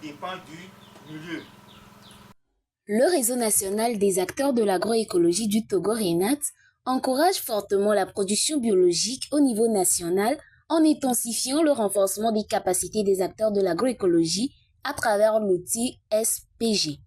dépend du milieu. Le réseau national des acteurs de l'agroécologie du Togo RENAT encourage fortement la production biologique au niveau national en intensifiant le renforcement des capacités des acteurs de l'agroécologie à travers l'outil SPG.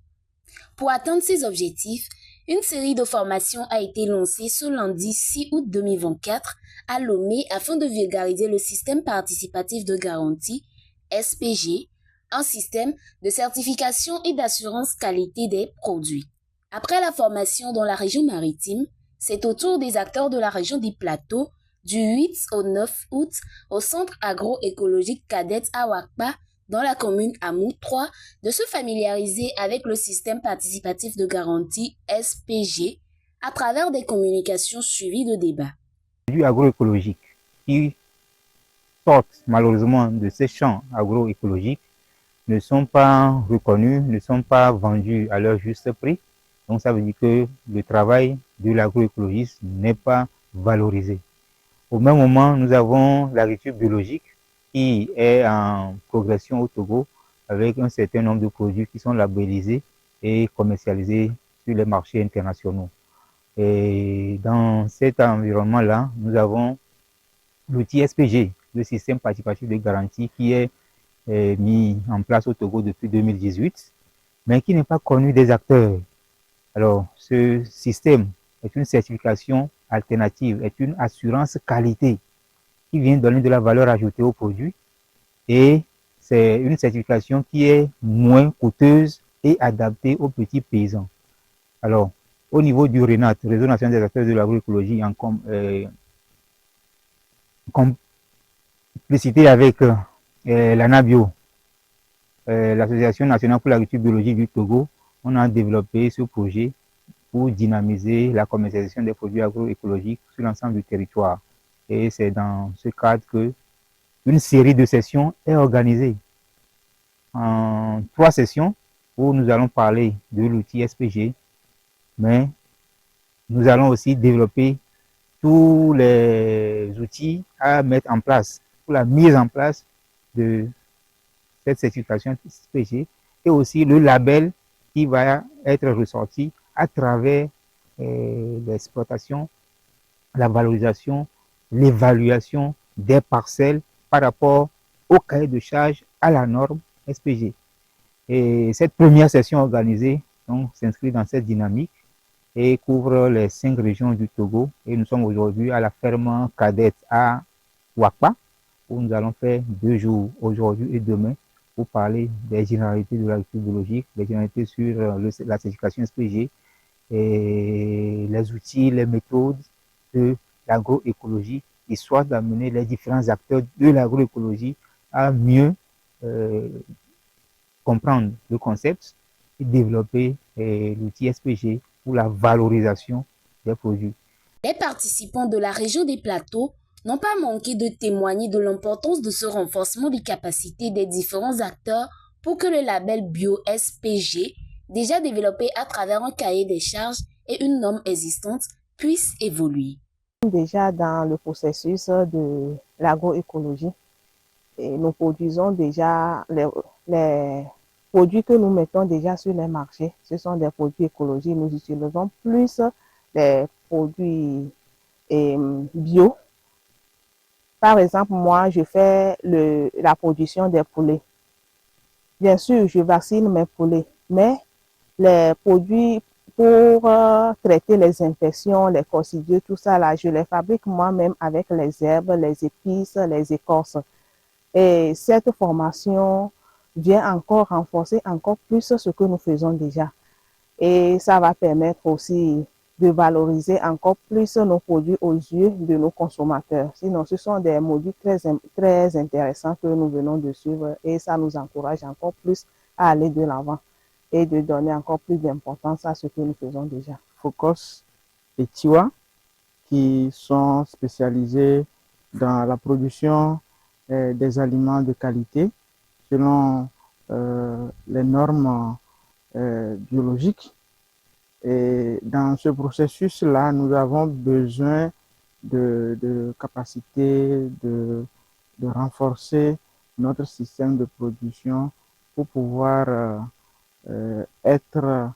Pour atteindre ces objectifs, une série de formations a été lancée ce lundi 6 août 2024 à Lomé afin de vulgariser le système participatif de garantie SPG, un système de certification et d'assurance qualité des produits. Après la formation dans la région maritime, c'est au tour des acteurs de la région des plateaux du 8 au 9 août au centre agroécologique Cadet à Wakpa dans la commune Amou 3 de se familiariser avec le système participatif de garantie SPG à travers des communications suivies de débats. Les agroécologiques qui sortent malheureusement de ces champs agroécologiques ne sont pas reconnus, ne sont pas vendus à leur juste prix. Donc ça veut dire que le travail de l'agroécologiste n'est pas valorisé. Au même moment, nous avons l'agriculture biologique qui est en progression au Togo avec un certain nombre de produits qui sont labellisés et commercialisés sur les marchés internationaux. Et dans cet environnement-là, nous avons l'outil SPG, le système participatif de garantie qui est mis en place au Togo depuis 2018, mais qui n'est pas connu des acteurs. Alors, ce système est une certification alternative, est une assurance qualité qui vient donner de la valeur ajoutée au produit et c'est une certification qui est moins coûteuse et adaptée aux petits paysans. Alors, au niveau du RENAT, Réseau national des acteurs de l'agroécologie, en complicité avec l'ANABIO, l'Association nationale pour l'agriculture biologique du Togo, on a développé ce projet pour dynamiser la commercialisation des produits agroécologiques sur l'ensemble du territoire. Et c'est dans ce cadre que une série de sessions est organisée en 3 sessions où nous allons parler de l'outil SPG, mais nous allons aussi développer tous les outils à mettre en place pour la mise en place de cette certification SPG et aussi le label qui va être ressorti à travers l'exploitation, la valorisation, l'évaluation des parcelles par rapport au cahier de charge à la norme SPG. Et cette première session organisée s'inscrit dans cette dynamique et couvre les 5 régions du Togo. Et nous sommes aujourd'hui à la ferme cadette à Wakpa, où nous allons faire 2 jours, aujourd'hui et demain, pour parler des généralités de l'agriculture biologique, des généralités sur la certification SPG, et les outils, les méthodes de l'agroécologie, histoire d'amener les différents acteurs de l'agroécologie à mieux comprendre le concept et développer l'outil SPG pour la valorisation des produits. Les participants de la région des plateaux n'ont pas manqué de témoigner de l'importance de ce renforcement des capacités des différents acteurs pour que le label Bio SPG, déjà développé à travers un cahier des charges et une norme existante, puisse évoluer. Déjà dans le processus de l'agroécologie, et nous produisons déjà les produits que nous mettons déjà sur les marchés. Ce sont des produits écologiques. Nous utilisons plus les produits bio. Par exemple, moi, je fais la production des poulets. Bien sûr, je vaccine mes poulets, mais les produits pour traiter les infections, les coccidieux, tout ça, là, je les fabrique moi-même avec les herbes, les épices, les écorces. Et cette formation vient encore renforcer encore plus ce que nous faisons déjà. Et ça va permettre aussi de valoriser encore plus nos produits aux yeux de nos consommateurs. Sinon, ce sont des modules très intéressants que nous venons de suivre et ça nous encourage encore plus à aller de l'avant et de donner encore plus d'importance à ce que nous faisons déjà. Focos et Tiwa, qui sont spécialisés dans la production des aliments de qualité selon les normes biologiques. Et dans ce processus-là, nous avons besoin de capacité de renforcer notre système de production pour pouvoir être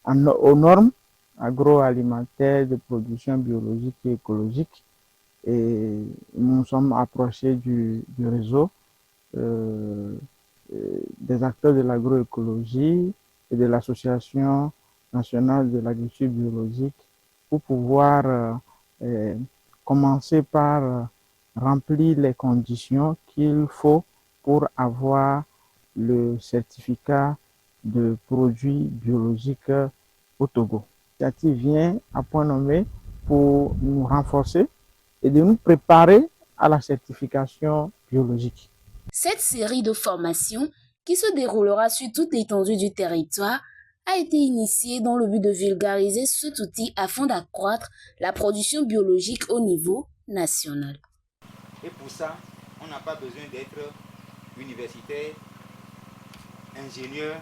aux normes agroalimentaires de production biologique et écologique. Et nous sommes approchés du réseau des acteurs de l'agroécologie et de l'Association nationale de l'agriculture biologique pour pouvoir commencer par remplir les conditions qu'il faut pour avoir le certificat de produits biologiques au Togo. L'initiative vient à point nommé pour nous renforcer et de nous préparer à la certification biologique. Cette série de formations, qui se déroulera sur toute l'étendue du territoire, a été initiée dans le but de vulgariser cet outil afin d'accroître la production biologique au niveau national. Et pour ça, on n'a pas besoin d'être universitaire, ingénieur